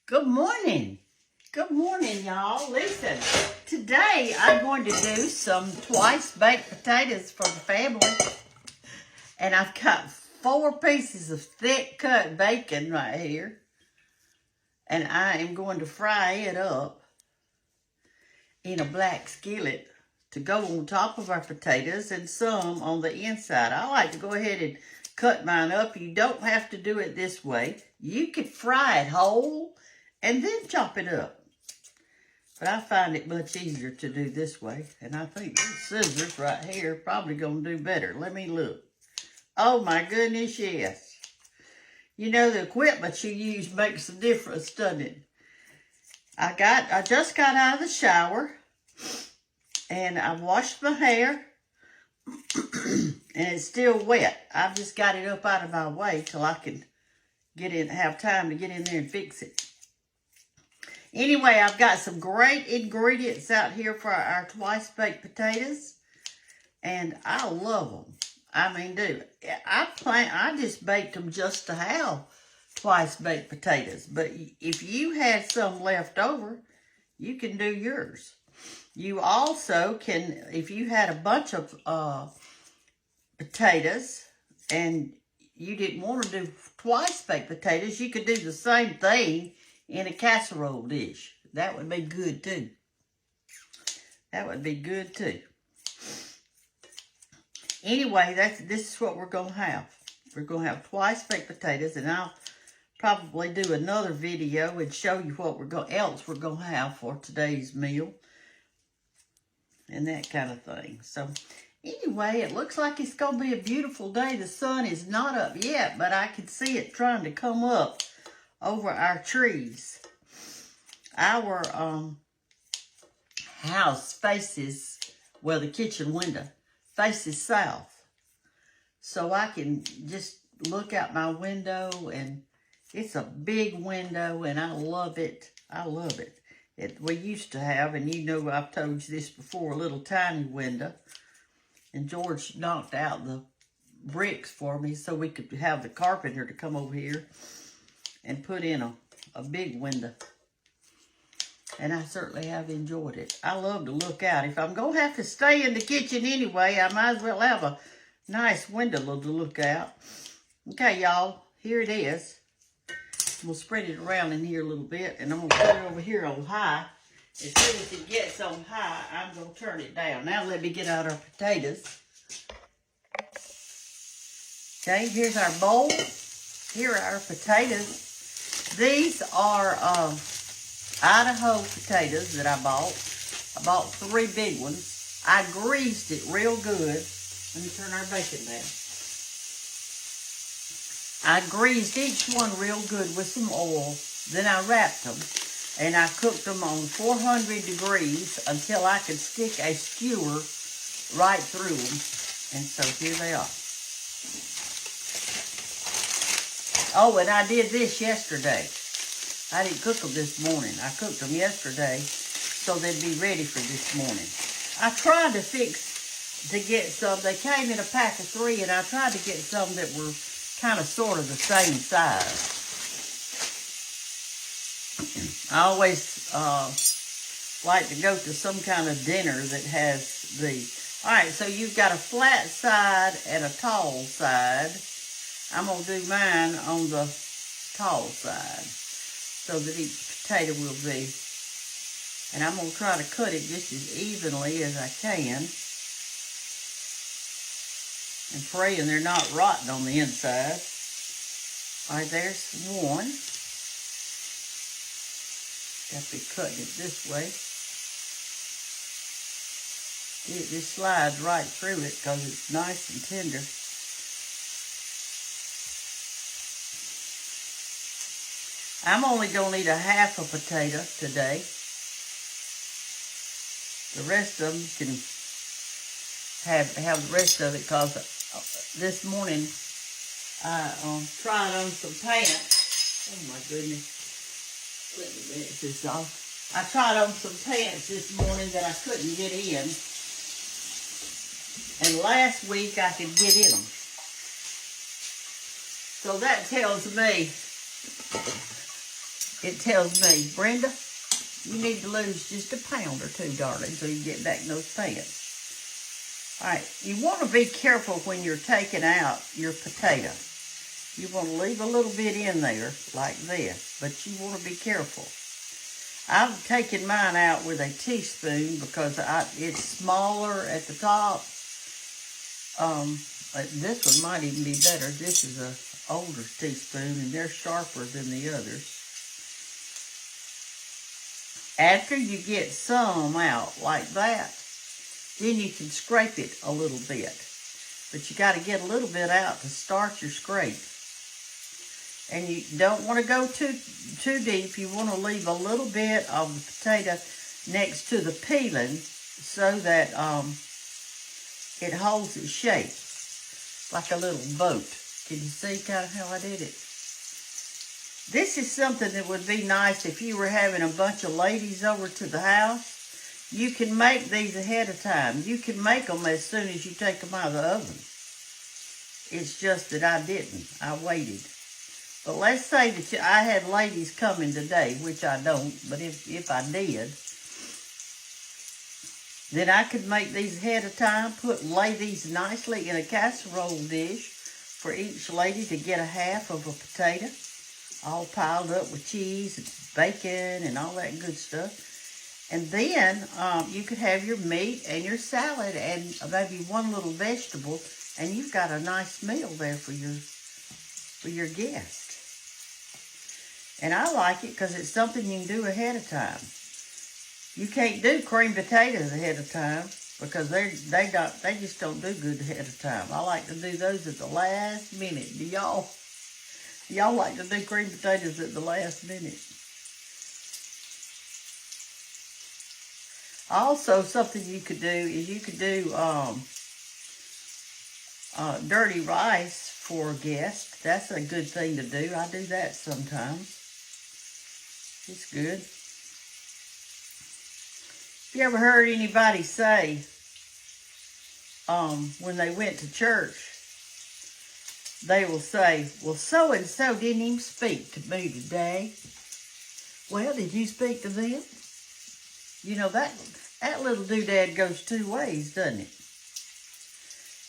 Good morning. Good morning, y'all. Listen, today I'm going to do some twice baked potatoes for the family. And I've got 4 pieces of thick cut bacon right here. And I am going to fry it up in a black skillet to go on top of our potatoes and some on the inside. I like to go ahead and cut mine up. You don't have to do it this way. You could fry it whole and then chop it up. But I find it much easier to do this way. And I think these scissors right here are probably going to do better. Let me look. Oh my goodness, yes. You know, the equipment you use makes a difference, doesn't it? I just got out of the shower. And I washed my hair. And it's still wet. I've just got it up out of my way till I can have time to get in there and fix it. Anyway, I've got some great ingredients out here for our twice baked potatoes. And I love them. I mean, dude, I just baked them just to have twice baked potatoes. But if you had some left over, you can do yours. You also can, if you had a bunch of potatoes and you didn't want to do twice baked potatoes, you could do the same thing in a casserole dish. That would be good too. That would be good too. Anyway, this is what we're going to have. We're going to have twice baked potatoes, and I'll probably do another video and show you what we're going to have for today's meal and that kind of thing. So anyway, it looks like it's going to be a beautiful day. The sun is not up yet, but I can see it trying to come up over our trees. Our house faces, well, the kitchen window faces south. So I can just look out my window, and it's a big window, and I love it. I love it. We used to have, and you know I've told you this before, a little tiny window. And George knocked out the bricks for me so we could have the carpenter to come over here and put in a big window. And I certainly have enjoyed it. I love to look out. If I'm going to have to stay in the kitchen anyway, I might as well have a nice window to look out. Okay, y'all, here it is. We'll spread it around in here a little bit, and I'm going to put it over here on high. As soon as it gets on high, I'm going to turn it down. Now let me get out our potatoes. Okay, here's our bowl. Here are our potatoes. These are Idaho potatoes that I bought. I bought 3 big ones. I greased it real good. Let me turn our bacon down. I greased each one real good with some oil. Then I wrapped them. And I cooked them on 400 degrees until I could stick a skewer right through them. And so here they are. Oh, and I did this yesterday. I didn't cook them this morning. I cooked them yesterday so they'd be ready for this morning. I tried to get some. They came in a pack of 3, and I tried to get some that were kind of sort of the same size. I always like to go to some kind of dinner that has the... All right, so you've got a flat side and a tall side. I'm going to do mine on the tall side so that each potato will be... And I'm going to try to cut it just as evenly as I can. And praying they're not rotten on the inside. All right, there's one. Got to be cutting it this way. It just slides right through it because it's nice and tender. I'm only going to need a half a potato today. The rest of them can have the rest of it because this morning I tried on some pants. Oh my goodness. Let me rinse this off. I tried on some pants this morning that I couldn't get in. And last week I could get in them. So that tells me it tells me, Brenda, you need to lose just a pound or two, darling, so you get back in those pants. All right, you want to be careful when you're taking out your potato. You want to leave a little bit in there like this, but you want to be careful. I've taken mine out with a teaspoon because it's smaller at the top. This one might even be better. This is a older teaspoon, and they're sharper than the others. After you get some out like that, then you can scrape it a little bit. But you got to get a little bit out to start your scrape. And you don't want to go too deep. You want to leave a little bit of the potato next to the peeling so that it holds its shape like a little boat. Can you see kind of how I did it? This is something that would be nice if you were having a bunch of ladies over to the house. You can make these ahead of time. You can make them as soon as you take them out of the oven. It's just that I didn't. I waited. But let's say that I had ladies coming today, which I don't, but if I did, then I could make these ahead of time, lay these nicely in a casserole dish for each lady to get a half of a potato, all piled up with cheese and bacon and all that good stuff. And then you could have your meat and your salad and maybe one little vegetable, and you've got a nice meal there for your guest. And I like it because it's something you can do ahead of time. You can't do creamed potatoes ahead of time because they just don't do good ahead of time. I like to do those at the last minute. Do y'all like to do creamed potatoes at the last minute? Also, something you could do is you could do dirty rice for a guest. That's a good thing to do. I do that sometimes. It's good. If you ever heard anybody say, when they went to church, they will say, well, so-and-so didn't even speak to me today. Well, did you speak to them? You know, that little doodad goes two ways, doesn't it?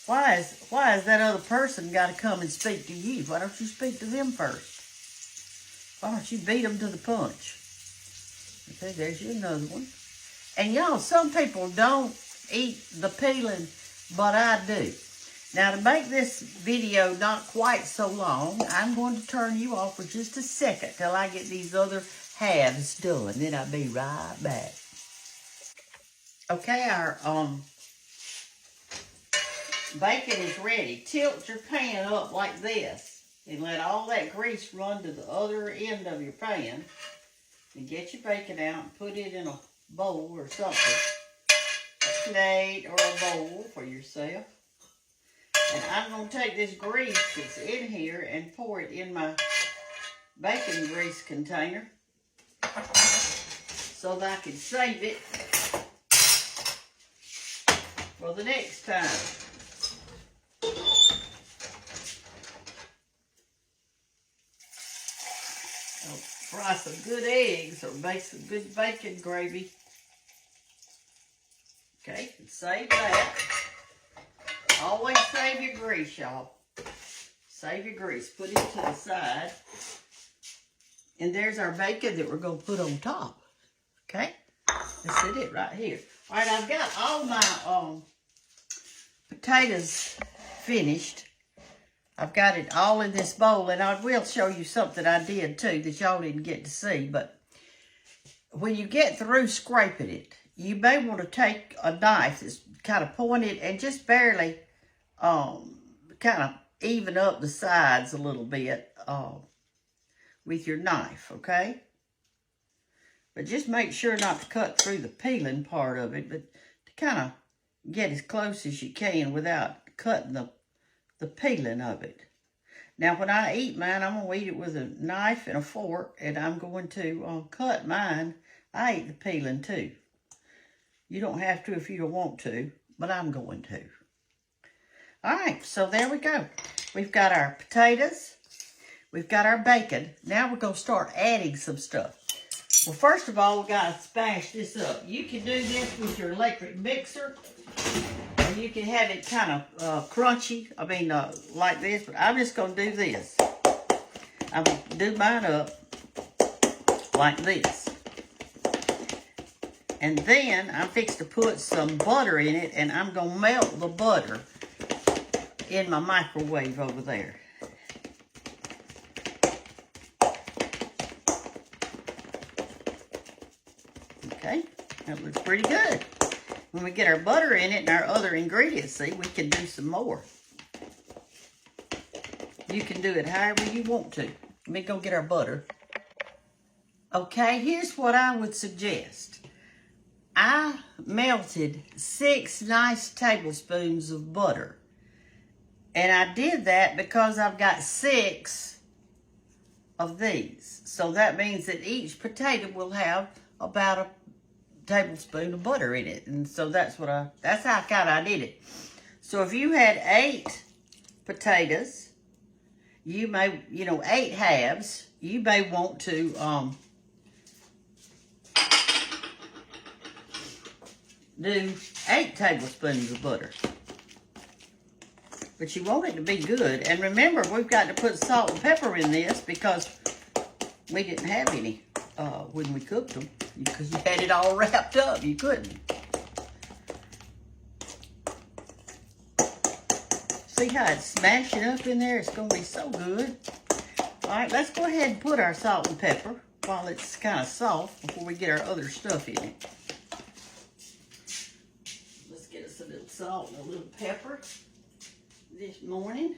Why has that other person got to come and speak to you? Why don't you speak to them first? Why don't you beat them to the punch? Okay, there's you another one. And y'all, some people don't eat the peeling, but I do. Now, to make this video not quite so long, I'm going to turn you off for just a second till I get these other halves done. Then I'll be right back. Okay, our bacon is ready. Tilt your pan up like this and let all that grease run to the other end of your pan. And get your bacon out and put it in a bowl or something. A plate or a bowl for yourself. And I'm going to take this grease that's in here and pour it in my bacon grease container so that I can save it for the next time. I'll fry some good eggs or make some good bacon gravy. Okay, and save that. Always save your grease, y'all. Save your grease. Put it to the side. And there's our bacon that we're going to put on top. Okay? That's it right here. All right, I've got all my potatoes finished. I've got it all in this bowl, and I will show you something I did too that y'all didn't get to see. But when you get through scraping it, you may want to take a knife that's kind of pointed and just barely kind of even up the sides a little bit with your knife, okay? But just make sure not to cut through the peeling part of it, but to kind of get as close as you can without cutting the peeling of it. Now, when I eat mine, I'm going to eat it with a knife and a fork, and I'm going to cut mine. I eat the peeling too. You don't have to if you don't want to, but I'm going to. All right, so there we go. We've got our potatoes. We've got our bacon. Now we're going to start adding some stuff. Well, first of all, we got to smash this up. You can do this with your electric mixer, or you can have it kind of crunchy. I mean, like this, but I'm just going to do this. I'm going to do mine up like this. And then I'm fixed to put some butter in it, and I'm going to melt the butter in my microwave over there. Okay, that looks pretty good. When we get our butter in it and our other ingredients, see, we can do some more. You can do it however you want to. Let me go get our butter. Okay, here's what I would suggest. I melted 6 nice tablespoons of butter. And I did that because I've got 6 of these. So that means that each potato will have about a tablespoon of butter in it. And so that's how I did it. So if you had 8 potatoes, you may, 8 halves, you may want to do 8 tablespoons of butter. But you want it to be good. And remember, we've got to put salt and pepper in this because we didn't have any when we cooked them. Because you had it all wrapped up. You couldn't. See how it's smashing up in there? It's going to be so good. All right, let's go ahead and put our salt and pepper while it's kind of soft before we get our other stuff in it. Let's get us a little salt and a little pepper this morning.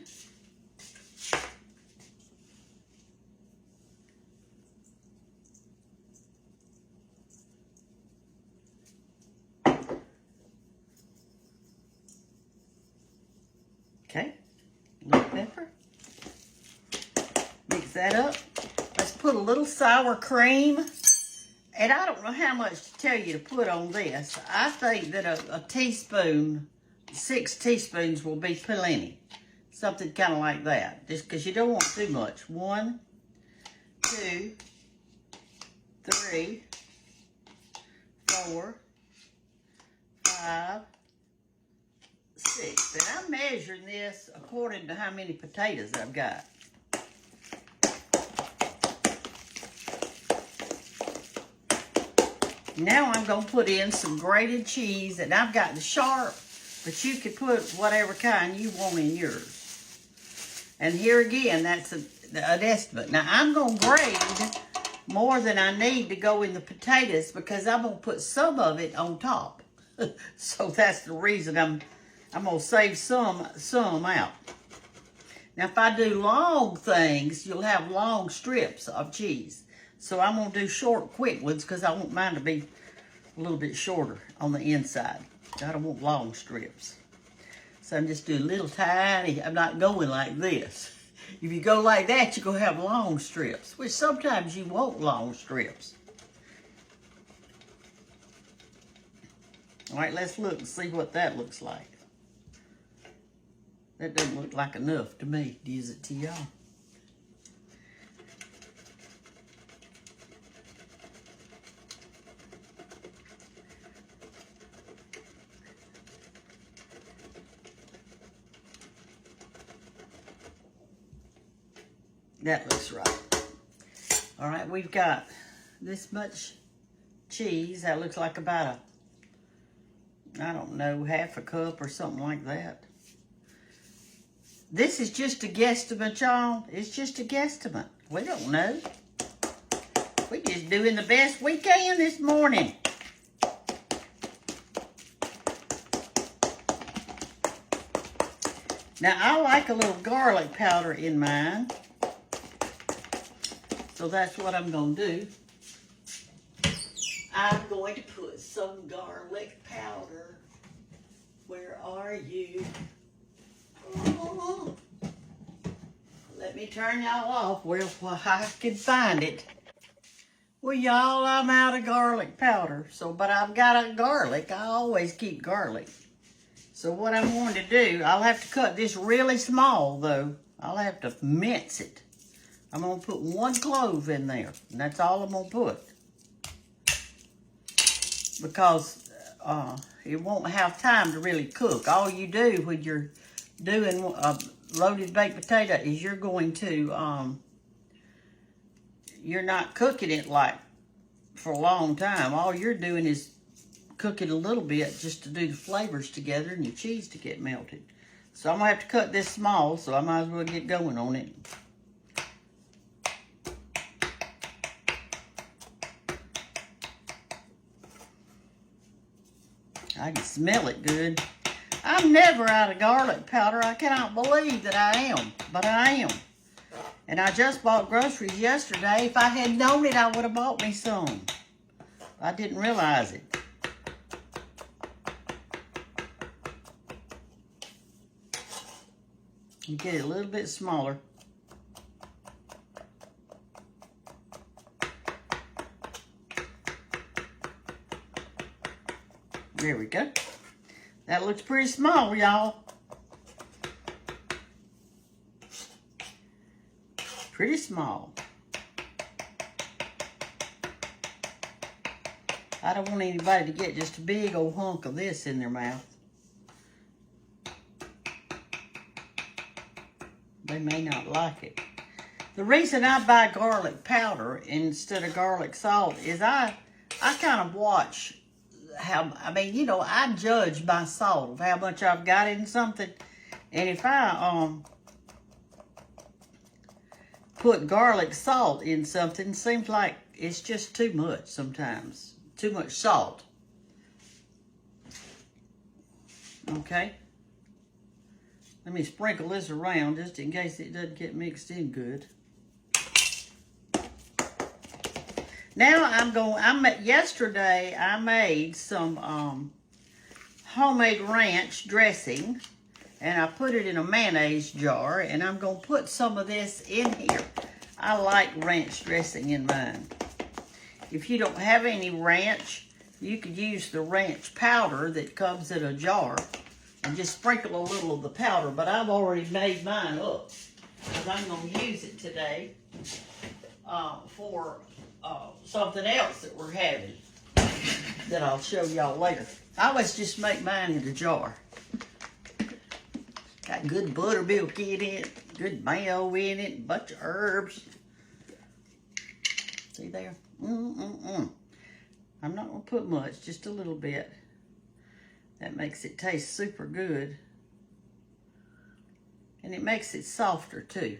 Okay, a little pepper. Mix that up. Let's put a little sour cream. And I don't know how much to tell you to put on this. I think that a teaspoon, 6 teaspoons will be plenty. Something kind of like that. Just because you don't want too much. 1, 2, 3, 4, 5, 6. And I'm measuring this according to how many potatoes I've got. Now I'm going to put in some grated cheese, and I've got the sharp, but you could put whatever kind you want in yours. And here again, that's an estimate. Now I'm going to grade more than I need to go in the potatoes because I'm going to put some of it on top. So that's the reason I'm going to save some out. Now if I do long things, you'll have long strips of cheese. So I'm going to do short, quick ones because I want mine to be a little bit shorter on the inside. I don't want long strips. So I'm just doing little tiny, I'm not going like this. If you go like that, you're going to have long strips, which sometimes you want long strips. All right, let's look and see what that looks like. That doesn't look like enough to me. Does it to y'all? That looks right. All right, we've got this much cheese. That looks like about I don't know, half a cup or something like that. This is just a guesstimate, y'all. It's just a guesstimate. We don't know. We're just doing the best we can this morning. Now, I like a little garlic powder in mine. So that's what I'm going to do. I'm going to put some garlic powder. Where are you? Oh. Let me turn y'all off where I can find it. Well, y'all, I'm out of garlic powder. But I've got a garlic. I always keep garlic. So what I'm going to do, I'll have to cut this really small, though. I'll have to mince it. I'm going to put 1 clove in there. And that's all I'm going to put. Because it won't have time to really cook. All you do when you're doing a loaded baked potato is you're going to, you're not cooking it like for a long time. All you're doing is cook it a little bit just to do the flavors together and your cheese to get melted. So I'm going to have to cut this small, so I might as well get going on it. I can smell it good. I'm never out of garlic powder. I cannot believe that I am, but I am. And I just bought groceries yesterday. If I had known it, I would have bought me some. I didn't realize it. You get it a little bit smaller. There we go. That looks pretty small, y'all. Pretty small. I don't want anybody to get just a big old hunk of this in their mouth. They may not like it. The reason I buy garlic powder instead of garlic salt is I kind of watch how, I mean, you know, I judge by salt of how much I've got in something. And if I put garlic salt in something, it seems like it's just too much sometimes. Too much salt. Okay. Let me sprinkle this around just in case it doesn't get mixed in good. Now yesterday I made some homemade ranch dressing, and I put it in a mayonnaise jar, and I'm going to put some of this in here. I like ranch dressing in mine. If you don't have any ranch, you could use the ranch powder that comes in a jar and just sprinkle a little of the powder, but I've already made mine up because I'm going to use it today for something else that we're having that I'll show y'all later. I always just make mine in a jar. Got good buttermilk in it, good mayo in it, a bunch of herbs. See there? I'm not going to put much, just a little bit. That makes it taste super good. And it makes it softer too.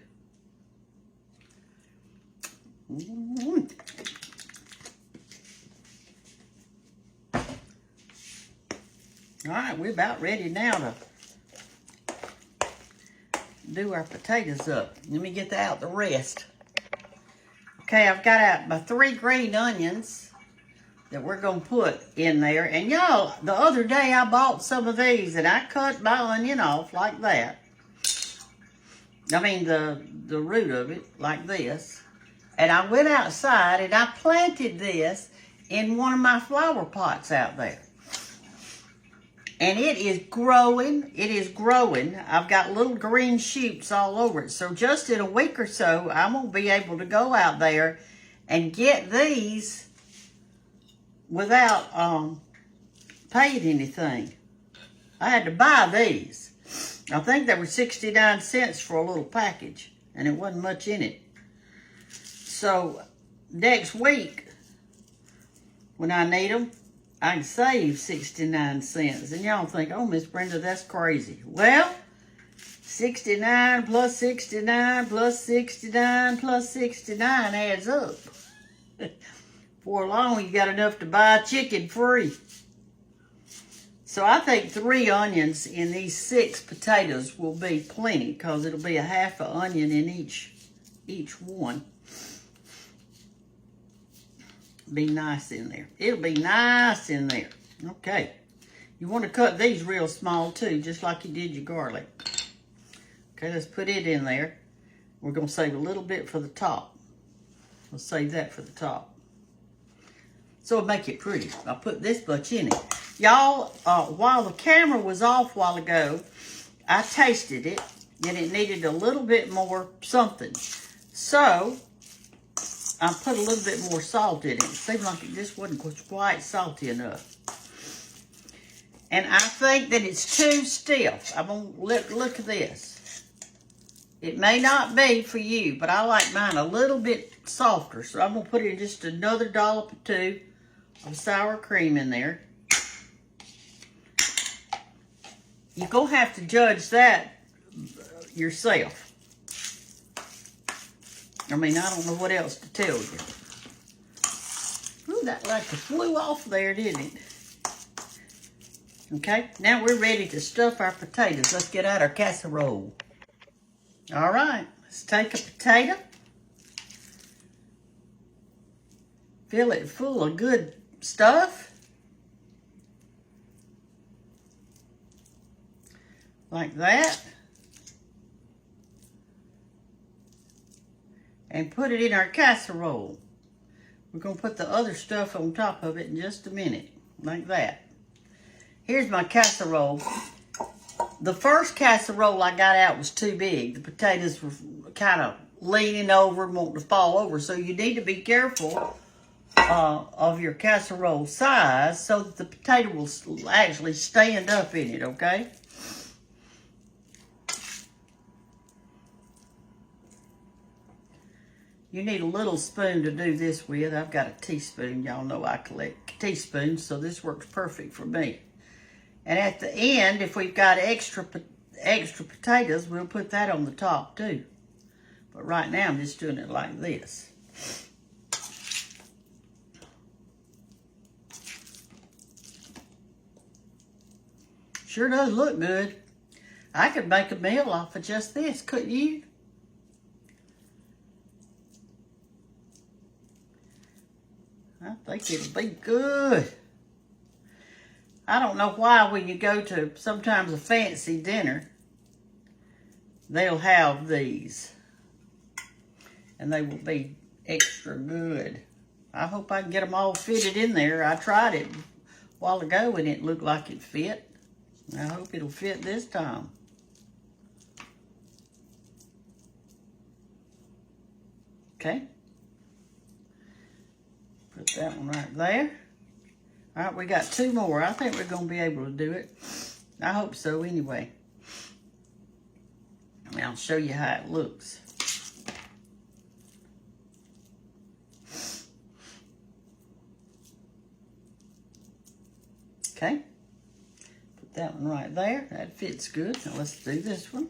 All right, we're about ready now to do our potatoes up. Let me get out the rest. Okay, I've got out my 3 green onions that we're going to put in there. And y'all, the other day I bought some of these and I cut my onion off like that. I mean the root of it like this. And I went outside and I planted this in one of my flower pots out there. And it is growing. It is growing. I've got little green shoots all over it. So just in a week or so, I'm going to be able to go out there and get these without paying anything. I had to buy these. I think they were 69 cents for a little package. And it wasn't much in it. So next week, when I need them, I can save 69 cents. And y'all think, oh, Miss Brenda, that's crazy. Well, 69 plus 69 plus 69 plus 69 adds up. Before long, you got enough to buy chicken free. So I think 3 onions in these 6 potatoes will be plenty, because it'll be a half an onion in each one. Be nice in there. It'll be nice in there. Okay. You want to cut these real small too, just like you did your garlic. Okay, let's put it in there. We're going to save a little bit for the top. We'll save that for the top. So it'll make it pretty. I'll put this much in it. Y'all, while the camera was off a while ago, I tasted it, and it needed a little bit more something. So I put a little bit more salt in it. It seemed like it just wasn't quite salty enough. And I think that it's too stiff. I'm going to look at this. It may not be for you, but I like mine a little bit softer. So I'm going to put in just another dollop or two of sour cream in there. You're going to have to judge that yourself. I mean, I don't know what else to tell you. Ooh, that like flew off there, didn't it? Okay, now we're ready to stuff our potatoes. Let's get out our casserole. All right, let's take a potato. Fill it full of good stuff. Like that. And put it in our casserole. We're going to put the other stuff on top of it in just a minute. Like that. Here's my casserole. The first casserole I got out was too big. The potatoes were kind of leaning over and wanting to fall over. So you need to be careful of your casserole size so that the potato will actually stand up in it, okay? You need a little spoon to do this with. I've got a teaspoon. Y'all know I collect teaspoons, so this works perfect for me. And at the end, if we've got extra potatoes, we'll put that on the top too. But right now, I'm just doing it like this. Sure does look good. I could make a meal off of just this, couldn't you? I think it'll be good. I don't know why when you go to sometimes a fancy dinner, they'll have these. And they will be extra good. I hope I can get them all fitted in there. I tried it a while ago and it looked like it fit. I hope it'll fit this time. Okay. Put that one right there. All right, we got two more. I think we're going to be able to do it. I hope so anyway. And I'll show you how it looks. Okay. Put that one right there. That fits good. Now let's do this one.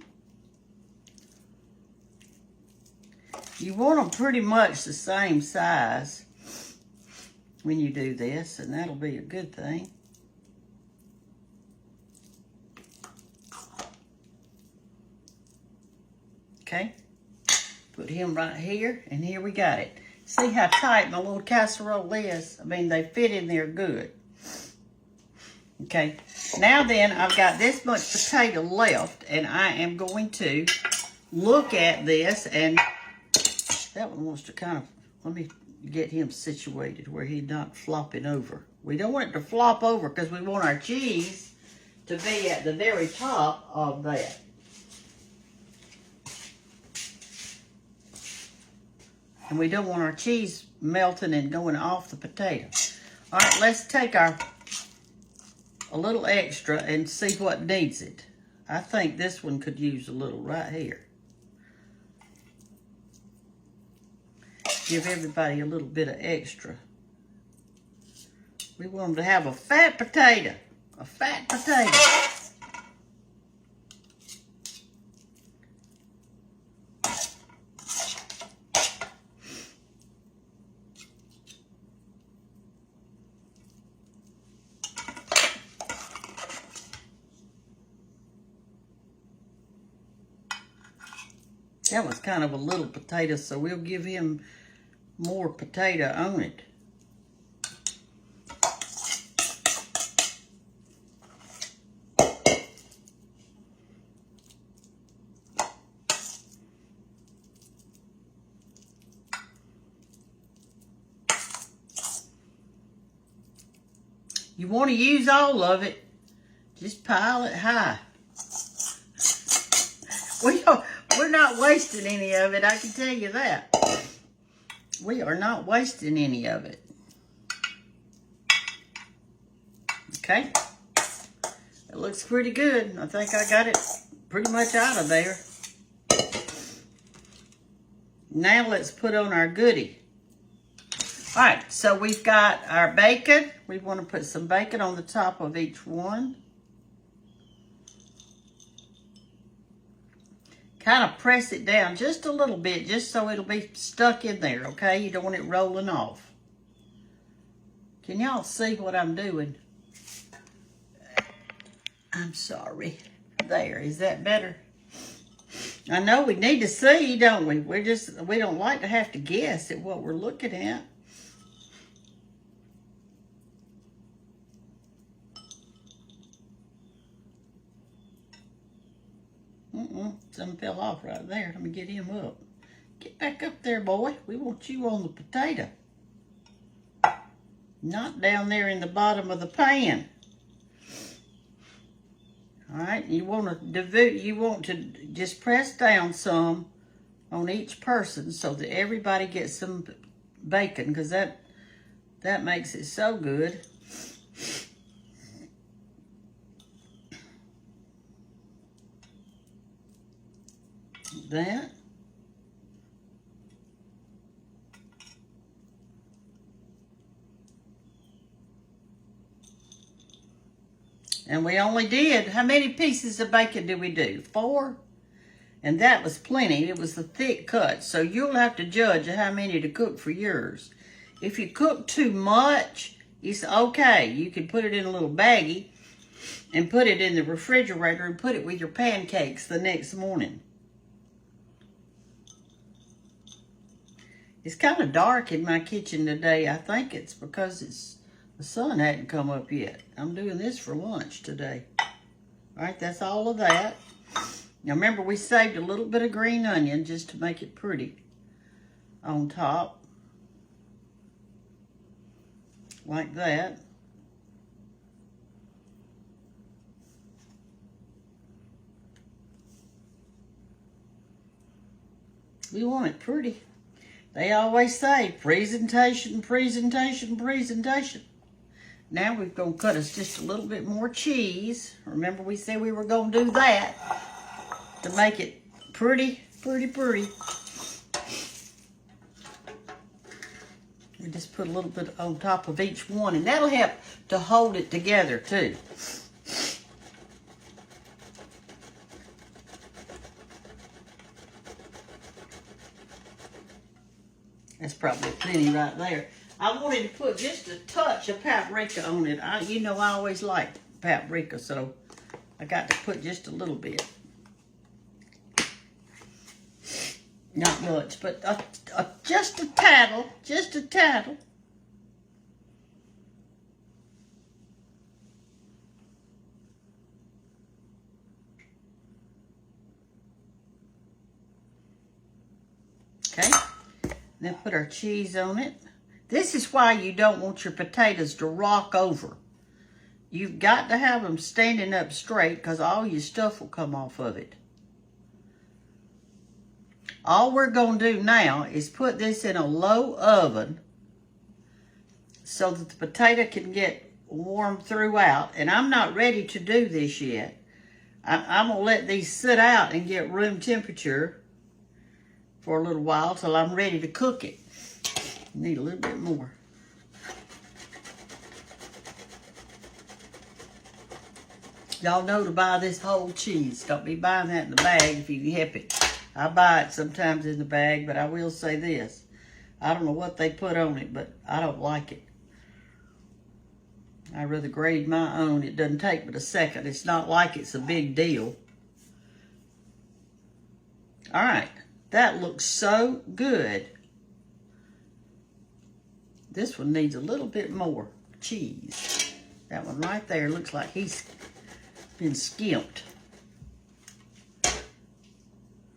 You want them pretty much the same size when you do this, and that'll be a good thing. Okay, put him right here, and here we got it. See how tight my little casserole is? I mean, they fit in there good. Okay, now then, I've got this much potato left, and I am going to look at this, and that one wants to kind of, let me get him situated where he's not flopping over. We don't want it to flop over because we want our cheese to be at the very top of that. And we don't want our cheese melting and going off the potato. All right, let's take a little extra and see what needs it. I think this one could use a little right here. Give everybody a little bit of extra. We want them to have a fat potato. A fat potato. That was kind of a little potato, so we'll give him more potato on it. You want to use all of it, just pile it high. We're not wasting any of it, I can tell you that. We are not wasting any of it. Okay. It looks pretty good. I think I got it pretty much out of there. Now let's put on our goodie. All right, so we've got our bacon. We want to put some bacon on the top of each one. Kind of press it down just a little bit, just so it'll be stuck in there, okay? You don't want it rolling off. Can y'all see what I'm doing? I'm sorry. There, is that better? I know we need to see, don't we? We don't like to have to guess at what we're looking at. Something fell off right there. Let me get him up. Get back up there, boy. We want you on the potato. Not down there in the bottom of the pan. All right, you want to just press down some on each person so that everybody gets some bacon, because that makes it so good. That. And we only did, how many pieces of bacon did we do? 4? And that was plenty. It was the thick cut. So you'll have to judge how many to cook for yours. If you cook too much, it's okay. You can put it in a little baggie and put it in the refrigerator and put it with your pancakes the next morning. It's kind of dark in my kitchen today. I think it's because the sun hadn't come up yet. I'm doing this for lunch today. All right, that's all of that. Now remember, we saved a little bit of green onion just to make it pretty on top. Like that. We want it pretty. They always say, presentation, presentation, presentation. Now we're going to cut us just a little bit more cheese. Remember we said we were going to do that to make it pretty, pretty, pretty. We just put a little bit on top of each one, and that'll help to hold it together too. That's probably plenty right there. I wanted to put just a touch of paprika on it. You know I always like paprika, so I got to put just a little bit. Not much, but just a tattle, just a tattle. Okay, then put our cheese on it. This is why you don't want your potatoes to rock over. You've got to have them standing up straight, because all your stuff will come off of it. All we're going to do now is put this in a low oven so that the potato can get warm throughout. And I'm not ready to do this yet. I'm going to let these sit out and get room temperature for a little while till I'm ready to cook it. Need a little bit more. Y'all know to buy this whole cheese. Don't be buying that in the bag if you can help it. I buy it sometimes in the bag, but I will say this. I don't know what they put on it, but I don't like it. I'd rather grade my own. It doesn't take but a second. It's not like it's a big deal. All right. That looks so good. This one needs a little bit more cheese. That one right there looks like he's been skimped.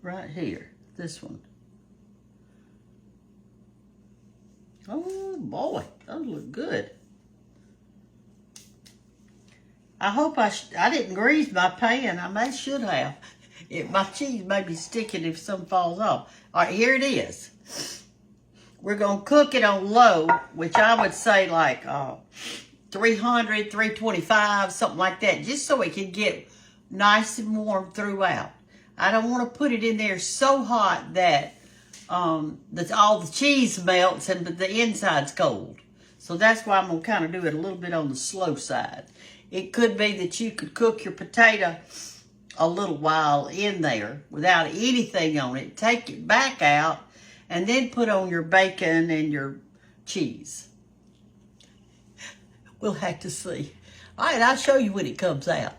Right here, this one. Oh boy, those look good. I hope I didn't grease my pan. I should have. My cheese may be sticking if some falls off. All right, here it is. We're going to cook it on low, which I would say like 300, 325, something like that, just so it can get nice and warm throughout. I don't want to put it in there so hot that all the cheese melts and the inside's cold. So that's why I'm going to kind of do it a little bit on the slow side. It could be that you could cook your potato a little while in there without anything on it. Take it back out and then put on your bacon and your cheese. We'll have to see. All right, I'll show you when it comes out.